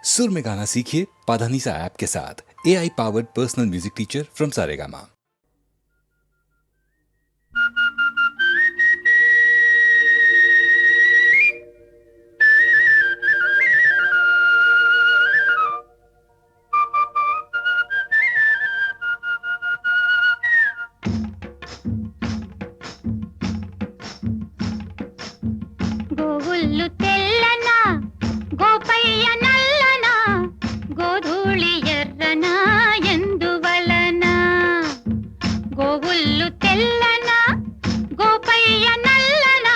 सुर में गाना सीखिए पाधानीसा ऐप के साथ। AI powered personal music teacher from Saregama. గోవుల్లు తెల్లన గోపయ్య నల్లన గోధూళి ఎర్రన ఎందువలన గోవుల్లు తెల్లన గోపయ్య నల్లన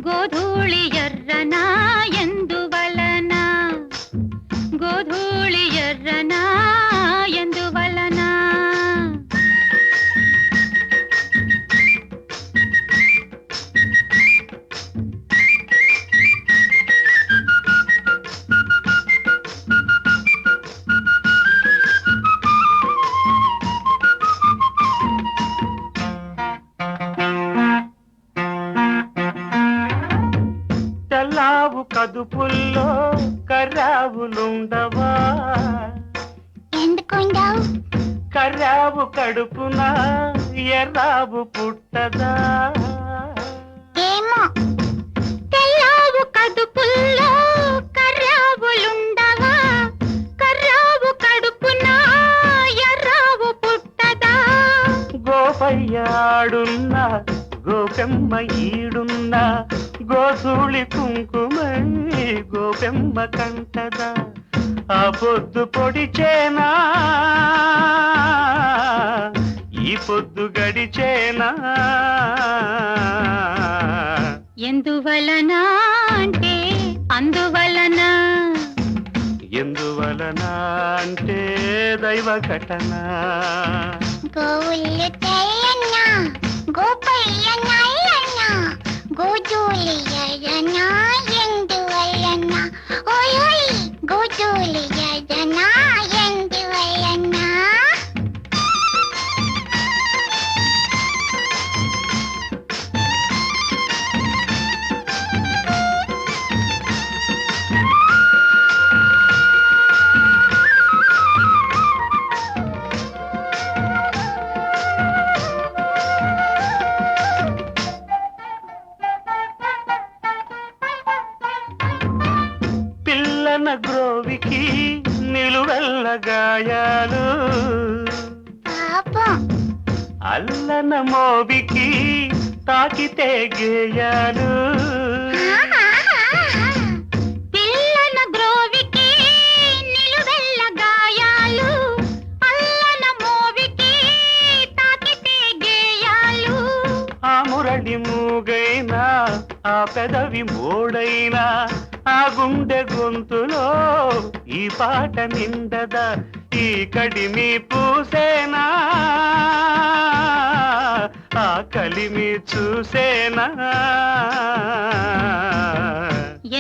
గోధూళి ఎర్రన ఎందువలన గోధూళి ఎర్రన ఎందువలన తెల్లావు కదుపుల్లో కర్రావులుండవా ఎందుకుండవు కర్రావు కడుపున ఎర్రావు పుట్టదా ఏమో తెల్లావు కడుపుల్లో కర్రావులుండవా కర్రావు కడుపున ఎర్రావు పుట్టదా గోపయ్యాడున్న గోపెమ్మ ఈడున్న గోధూళి కుంకుమై గోపెమ్మ కంటదా ఆ పొద్దు పొడిచేనా ఈ పొద్దు గడిచేనా ఎందువలన అంటే అందువలన ఎందువలన అంటే దైవ ఘటన గోవుల్లు తెల్లన్న గోపయ్య నల్లన్న గోధూళి ఎర్రన ఎందువలన ఓయ్ గోధూళి ఎర్రన ఎందువలన పిల్లన గ్రోవికి నిలువెల్ల గాయాలు పాపం అల్లన మోవికి తాకితే గేయాలు పిల్లన గ్రోవికి నిలువెల్ల గాయాలు అల్లన మోవికి తాకితే గేయాలు ఆ మురళి మూగైనా ఆ పెదవి మోడైనా ఆ గుండె గొంతులో ఈ పాట నిండదా ఈ కడిమి పూసేనా ఆ కలిమి చూసేనా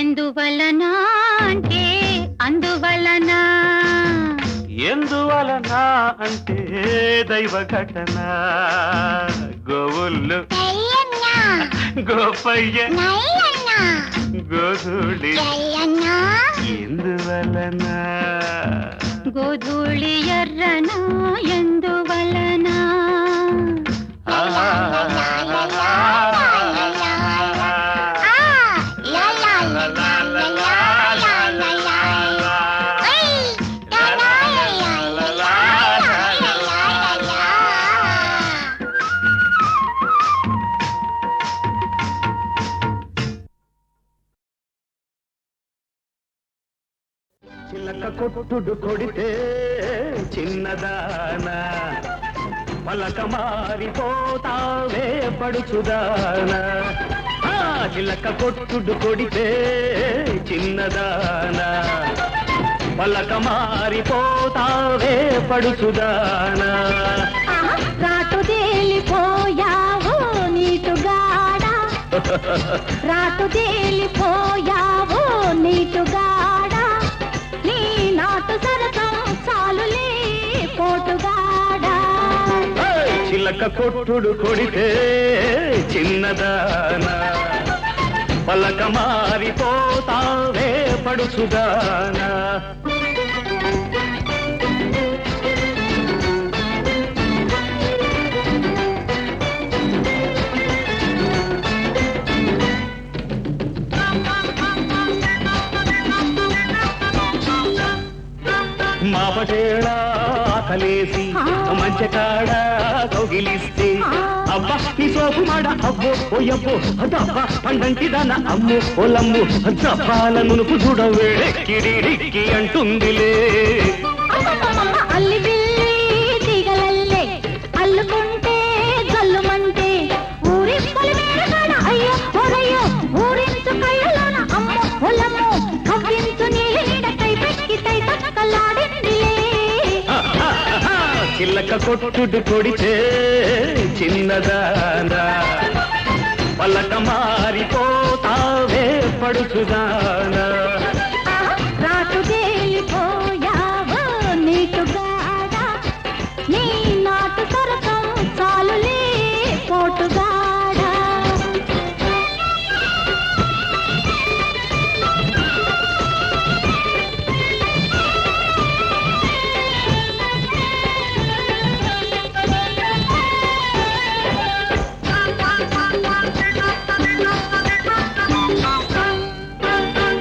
ఎందువలన అంటే అందువలన ఎందువలన అంటే దైవ ఘటన గోవుల్లు తెల్లన్న గోపయ్య నల్లన్న గోధూళి తెల్లన్న ఎందువలన గోధూళి ఎర్రన ఎందువలన చిలక కొట్టుడు కొడితే చిన్నదానా పలక మారిపోతావే పడుచుదానా చిలక కొట్టుడు కొడితే చిన్నదానా పలక మారిపోతావే పడుచుదానా రాటు తేలిపోయావు నీటుగాడా రాటు తేలిపోయావు నీటుగాడా నీ నాటు సరసం చాలులే పోటుగాడా చిలక కొట్టుడు కొడితే చిన్నదానా పలక మారిపోతావే పడుచుదానా పటేళ ఆకలేసి మంచి కాడ కౌగిలిస్తే అబ్బా నీ సోపు మాడ అబ్బో ఓయబ్బో అదబ్బా పండంటి దాన అమ్మో ఓలమ్ము దప్పాల నునుపు చూడవేడెక్కిడిడిక్కి అంటుందిలే. అల్లి బిల్లి తీగలల్లే అల్లుకుంటే జల్లుమంటే ఊరి పొలిమేరగాన అయ్యో ఓరయ్యో ఊరించు కళ్ళలోన అమ్మో ఒలమ్మో కవ్వించు నీలి నీడకై పెక్కితై తక్కలాడిందిలే. చిల్లక కొట్టుడు కొడితే చిన్నదానా పలక మారిపోతావే పడుచుదానా. రాటు తేలిపోయావో నీటుగాడా నీ నాటు సరసం చాలులే పోటుగాడా.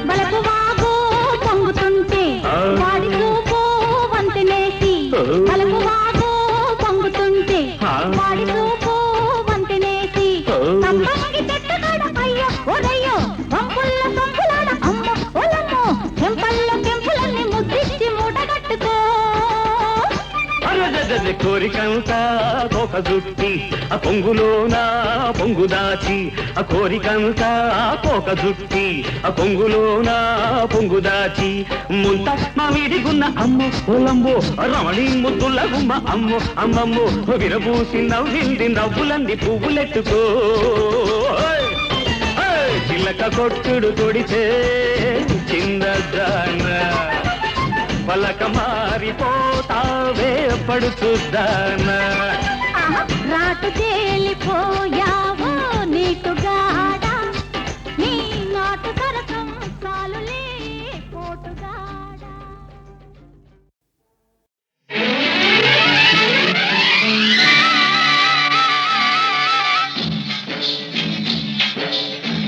బలపు వాగు పొంగుతుంటే వాడి చూపు వంతెనేసి బలపు వాగు పొంగుతుంటే వాడి చూపు వంతెనేసి తప్పంగి చెట్టుగాడ అయ్యో ఒరయ్యో వంపుల్ల సంపులాడ అమ్మో ఒలమ్మో చెంపల్లో కెంపులన్నీ ముద్దిచ్చి మూటగట్టుకో. కోరికంతా కోక జుట్టి ఆ పొంగులోన పొంగు దాచి ఆ కోరికంతా కోక జుట్టి ఆ పొంగులోన పొంగు దాచి ముంత మామిడిగున్న అమ్మో ఓలంబో రమణి ముద్దుల గుమ్మ అమ్మో అమ్మమ్మో విరబూసి నవ్వింది నవ్వులంది పువ్వులెట్టుకో. చిల్లక కొట్టుడు కొడితే చిన్నదానా పలక మారిపోతావే పడుచుదానా. రాటు తేలిపోయావో నీటుగాడా నీ నాటు సరసం చాలులే పోటుగాడా.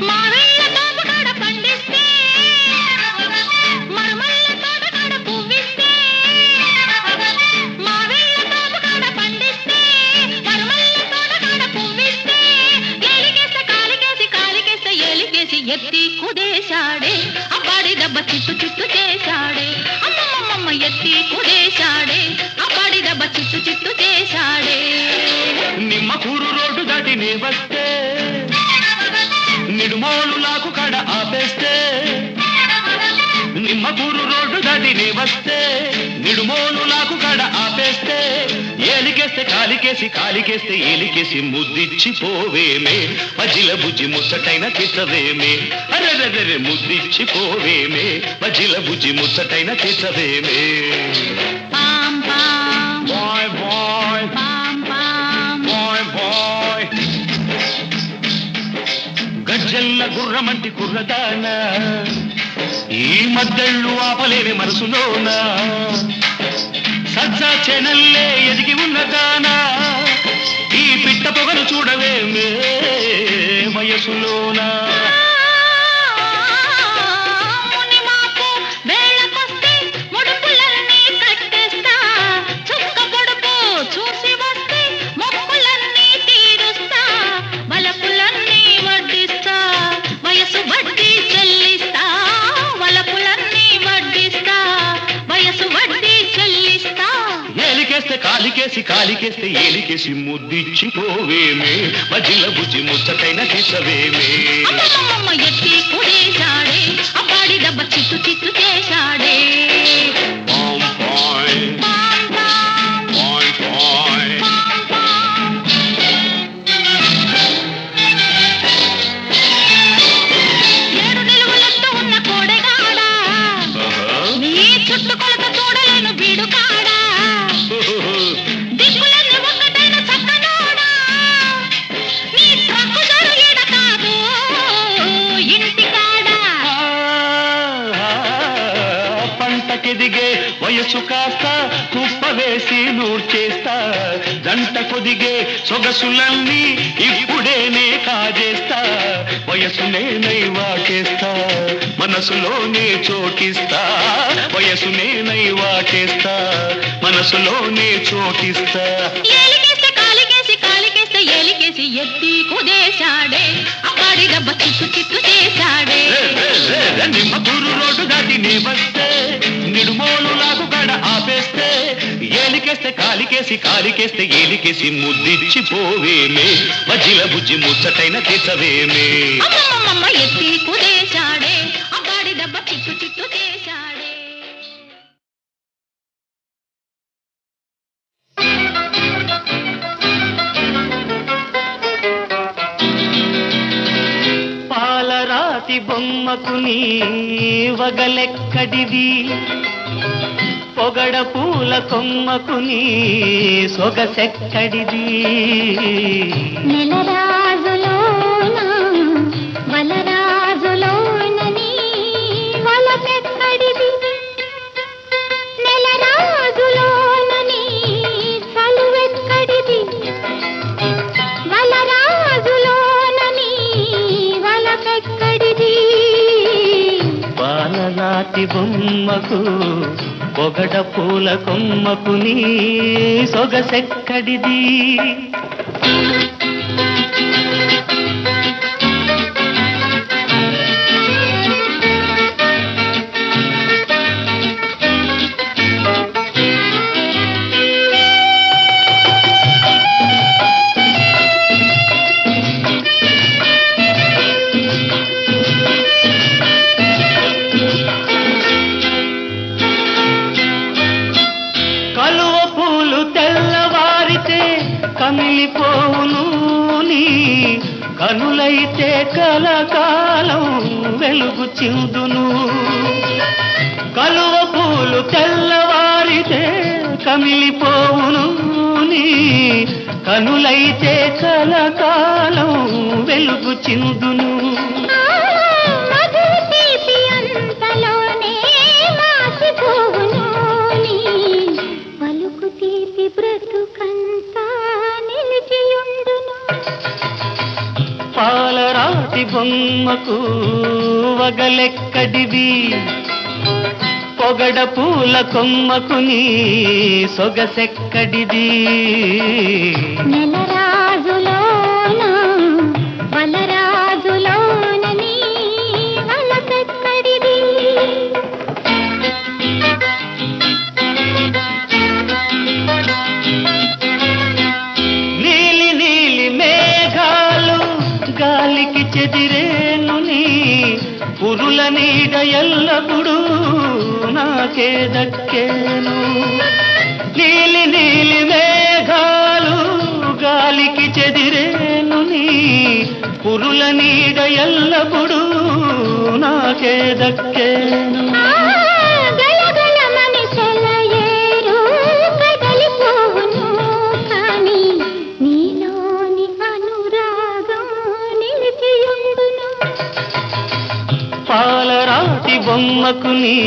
మావేళ్ళ తోటకాడ పండిస్తే మరమల్ల తోటకాడ పువ్విస్తే మావేళ్ళ తోటకాడ పండిస్తే మరమల్ల తోటకాడ పువ్విస్తే ఏలికేస్తే కాలికేసి కాలికేస్తే ఏలికేసి ఎత్తి కుదేశాడే అబ్బాడి దెబ్బ చిట్టు చిట్టు చేశాడే అమ్మమ్మమ్మ ఎత్తి కుదేశాడే అబ్బాడి దెబ్బ చిట్టు చిట్టు చేశాడే. నిమ్మకూరు రోడ్డు దాటి నీ వస్తే నిడుమోలు లాకు కడ ఆపేస్తే నిమ్మకూరు రోడ్డు దాటి నీ వస్తే నిడుమోలు లాకు కడ ఆపేస్తే ఏలికేస్తే కాలికేసి కాలికేస్తే ఏలికేసి ముద్దిచ్చి పోవేమే మజిల బుజ్జి ముచ్చటైన తిట్టవేమే అరెరెరె ముద్దిచ్చి పోవేమే మజిల బుజ్జి ముచ్చటైన తిట్టవేమే. పాం పాం బాయ్ బాయ్ పాం పాం బాయ్ బాయ్ గజ్జల్ల గుర్రమంటి కుర్రదానా ఈ మద్దళ్ళు ఆపలేని మనసులోన సజ్జా చెనల్లే ఎదిగి ఉన్నదానా ఈ పిట్ట పొగను చూడవేమే వయసులోనా. మునిమాపు వేళకొస్తే ముడుపులన్నీ కట్టేస్తా చుక్క పొడుపు చూసి వస్తే మొక్కులన్నీ తీరుస్తా వలపులన్నీ వడ్డిస్తా వయసు వడ్డీ చెల్లిస్తా వలపులన్నీ వడ్డిస్తా వయసు వడ్డీ చెల్లిస్తా. ఏలికేస్తే కాలికేసి కాలికేస్తే ఏలికేసి ముద్దిచ్చి పోవేమే మజిల బుజ్జి ముచ్చటైన తీసవేమే. అమ్మమ్మమ్మ ఎత్తి కుడేశాడే అబ్బాడి దెబ్బ చిట్టు చిట్టు చేశాడే. పాం పాయ్ పాం పాం పాయ్ పాయ్ పాం పాం. ఏడు నిలువులెత్తు ఉన్న కోడెగాడా నీ చుట్టుకొలత చూడలేను బీడుకాడా దిక్కులన్నీ ఒక్కటైన చక్కనోడా నీ ట్రక్కు జరు ఈడ కాదు ఇంటికాడా. పంటకెదిగే వయసు కాస్త కుప్ప వేసి నూర్చేస్తా జంట కొదిగే సొగసులన్నీ ఇప్పుడేనే కాజేస్తా వయసునే నైవాటేస్తా మనసులోనే చోటిస్తా వయసునే నైవాటేస్తా. మనసులోనే చోటిస్తా. ఏలికేస్తే కాలికేసి కాలికేస్తే ఏలికేసి ఎత్తి కుదేశాడే అక్కడి దెబ్బ చిత్తు చిత్తు చేశాడే. నిమ్మ గురు రోడ్డు దాటి నే వస్తే నిడుమోలు లాగు గడ ఆపేస్తే ఏలికేస్తే కాలికేసి కాలికేస్తే ఏలికేసి ముద్దిచ్చి పోవేమే మధ్యల బుజ్జి ముచ్చటైన తెచ్చవేమే. అమ్మమ్మమ్మ ఎత్తి కుదేశాడే అక్కడి దెబ్బ చిత్తు చిత్తు చేశాడే. పాలరాతి బొమ్మకు నీ వగలెక్కడిది, పొగడ పూల కొమ్మకు నీ సొగసెక్కడిది. నెలరాజులోన వలరాజులోనని వలపెక్కడిది, నెలరాజులోనని చలువెక్కడిది, వలరాజులోనని వలపెక్కడిది. పాలరాతి బొమ్మకు పొగడ పూల కొమ్మకు నీ సొగసెక్కడిది. కలువ పూలు తెల్లవారితే కమిలిపోవును నీ కనులైతే కలకాలం వెలుగు చిందును. కలువ పూలు తెల్లవారితే కమిలిపోవును నీ కనులైతే కలకాలం వెలుగు చిందును. పాలరాతి బొమ్మకు వగలెక్కడిది, పొగడ పూల కొమ్మకు నీ సొగసెక్కడిది. నెలరాజులోన వలరాజులోనని వలపెక్కడిది. నీలి నీలి మేఘాలు గాలికి చెదిరేను నీ పురుల నీడ ఎల్లప్పుడు నాకే దక్కేను. నీలి నీలి మేఘాలు గాలికి చెదిరేను నీ పురుల నీడ ఎల్లప్పుడు నాకే దక్కేను. గలగలమని సెలయేరు కదలిపోవును కానీ నీలోని అనురాగం నిలిచియుండును. పాలరాతి బొమ్మకు నీ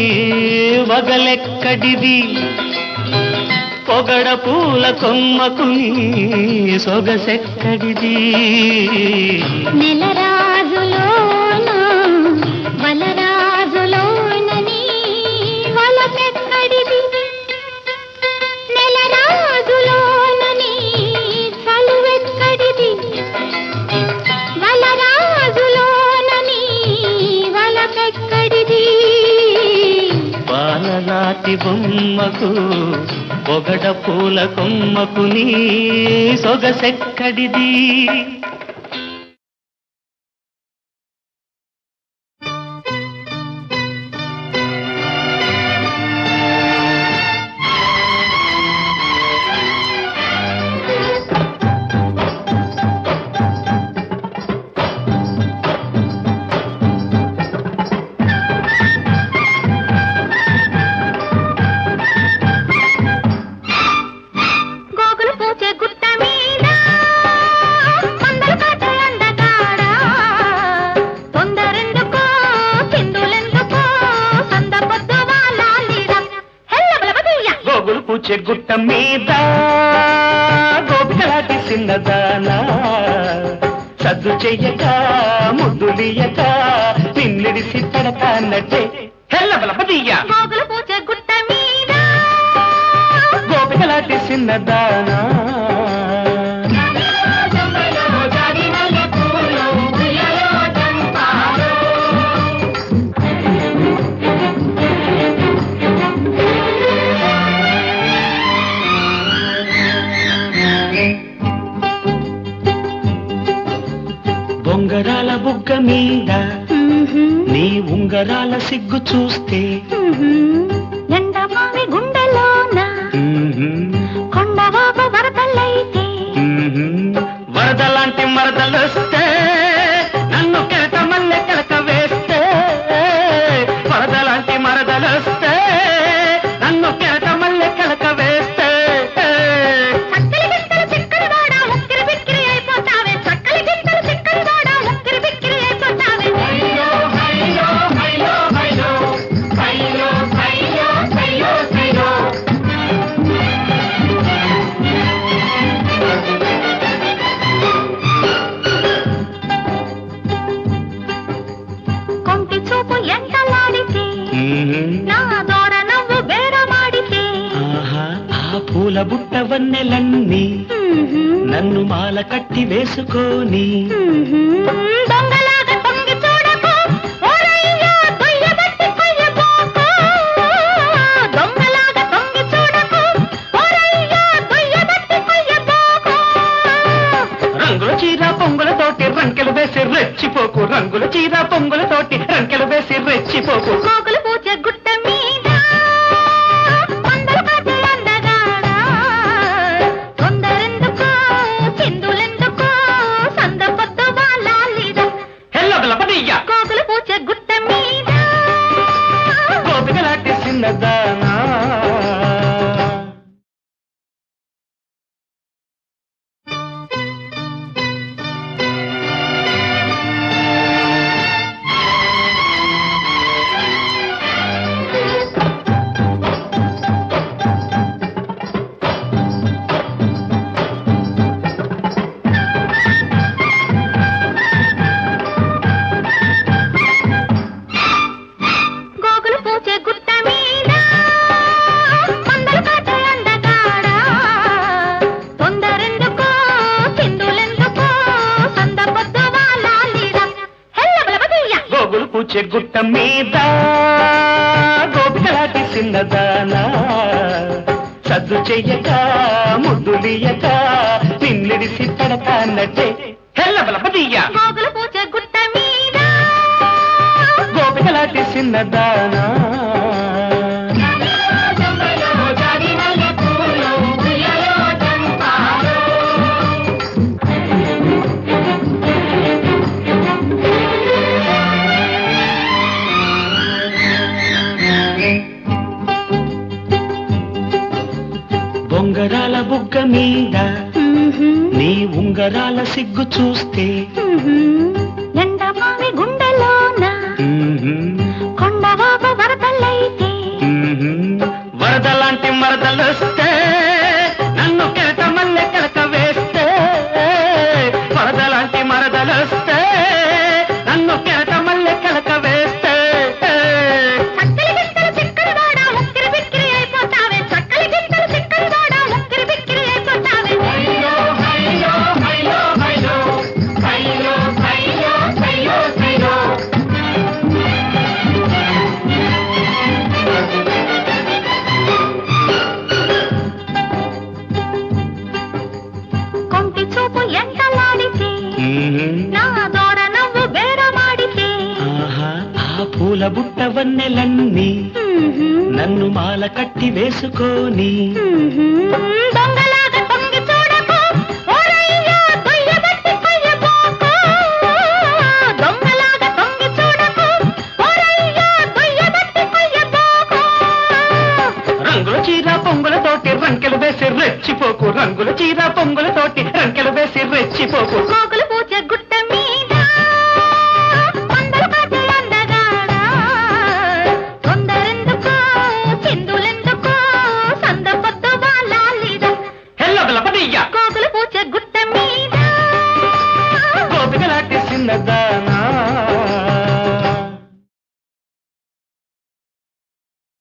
వగలెక్కడిది, పొగడ పూల కొమ్మకు నీ సొగసెక్కడిది. నెలరాజులోన వలరాజులోనని వలపెక్కడిది, నెలరాజులోనని చలువెక్కడిది, వలరాజులోనని వలపెక్కడిది. పాలరాతి బొమ్మకు పొగడ పూల కొమ్మకు నీ సొగసెక్కడిది. చెగుట్ట మీద గోపికలాంటి చిన్నదానా సద్దు చెయ్యక ముద్దులియక నిన్నిడిసి పెడతానట్టే హెల్లబలపదీయ గోగులు పూచే గుట్ట మీద చిన్నదానా బొంగరాల బుగ్గ మీద నీ ఉంగరాల సిగ్గు చూస్తే ఎండమావి గుండెలోన కొండవాప వరదలైతే వరదలాంటి మరదలొస్తే నన్ను కెలక మల్లె కెలక వేస్తే వరదలాంటి మరదలొస్తే నన్ను కెలక మల్లె కెలక వేస్తే చక్కలి గింతలు చిక్కడి వాడ ముక్కిరి బిక్కిరి అయిపోతావే చక్కలి గింతలు చిక్కడి వాడ ముక్కిరి బిక్కిరి అయిపోతావే హైలో హైలో హైలో హైలో హైలో హైలో హైలో హైలో కొంటి చూపు ఎంటలాడితే నా దూర నవ్వు బేరమాడితే ఆహా ఆ పూల బుట్ట వన్నెలన్నీ నన్ను మాల కట్టి వేసుకోని దొంగలాగా తొంగి చూడకు ఓరయ్యా దొయ్యబట్టి కొయ్యబోకు దొంగలాగా తొంగి చూడకు ఓరయ్యా దొయ్యబట్టి కొయ్యబోకు రంగుల చీర పొంగులతోటి రంకెలు వేసి రెచ్చిపోకు రంగుల చీర పొంగులతోటి రంకెలు వేసి రెచ్చిపోకు కోకులు పూచే గుట్ట మీద కొందరు కాచే అందగాడా తొందరెందుకు చిందులెందుకు సంద పొద్దు వాళ్ళాలిరా హెల్లబలపదయ్య కోకులు పూచే గుట్ట మీద గోపికలాంటి చిన్నదానా గోకులు పూచే గుట్ట మీద కొందరు కాచే అందగాడా తొందరెందుకు చిందులెందుకు సంద పొద్దు వాళ్ళాలిరా హెల్లబలబదయ్య గోగులు పూచే గుట్ట మీద గోపికలాంటి చిన్నదానా సద్దు చెయ్యక ముద్దులియక నిన్నిడిసి పడతానట్టే హెల్లబలపదయ్య గోకులు పూచే గుట్ట మీద గోపికలాంటి చిన్నదానా బొంగరాల బుగ్గ మీద నీ ఉంగరాల సిగ్గు చూస్తే ఎండమావి గుండెలోన కొండవాప వరదలైతే వరదలాంటి మరదలొస్తే నన్ను కెలక మల్లె కెలక వేస్తే వరదలాంటి మరదలొస్తే నన్ను కెలక మల్లె కెలక వేస్తే చక్కలి గింతలు చిక్కడి వాడ ముక్కిరి బిక్కిరి అయిపోతావే చక్కలి గింతలు చిక్కడి వాడ ముక్కిరి బిక్కిరి అయిపోతావే హైలో హైలో హైలో హైలో హైలో హైలో హైలో హైలో కొంటి చూపు ఎంటలాడితే నా దూర నవ్వు బేరమాడితే ఆహా ఆ పూల బుట్ట వన్నెలన్నీ నన్ను మాల కట్టి వేసుకోని దొంగలాగా తొంగి చూడకు ఓరయ్యా దొయ్యబట్టి కొయ్యబోకు దొంగలాగా తొంగి చూడకు ఓరయ్యా దొయ్యబట్టి కొయ్యబోకు రంగుల చీర పొంగులతోటి రంకెలు వేసి రెచ్చిపోకు రంగుల చీర పొంగులతోటి రంకెలు వేసి రెచ్చిపోకు కోకులు